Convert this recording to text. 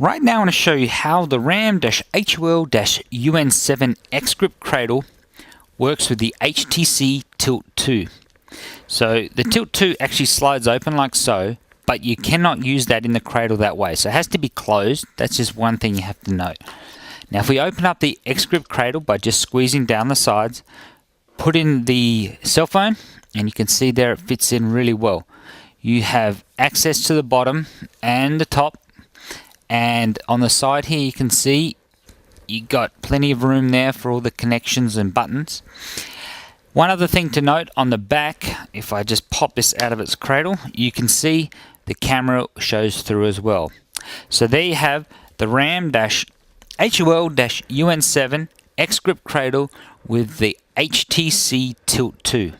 Right now I want to show you how the RAM-HOL-UN7 X-Grip Cradle works with the HTC Tilt 2. So the Tilt 2 actually slides open like so, but you cannot use that in the cradle that way. So it has to be closed. That's just one thing you have to note. Now if we open up the X-Grip Cradle by just squeezing down the sides, put in the cell phone, and you can see there it fits in really well. You have access to the bottom and the top. And on the side here you can see you got plenty of room there for all the connections and buttons. One other thing to note on the back, if I just pop this out of its cradle, you can see the camera shows through as well. So there you have the RAM-HOL-UN7 X-Grip Cradle with the HTC Tilt 2.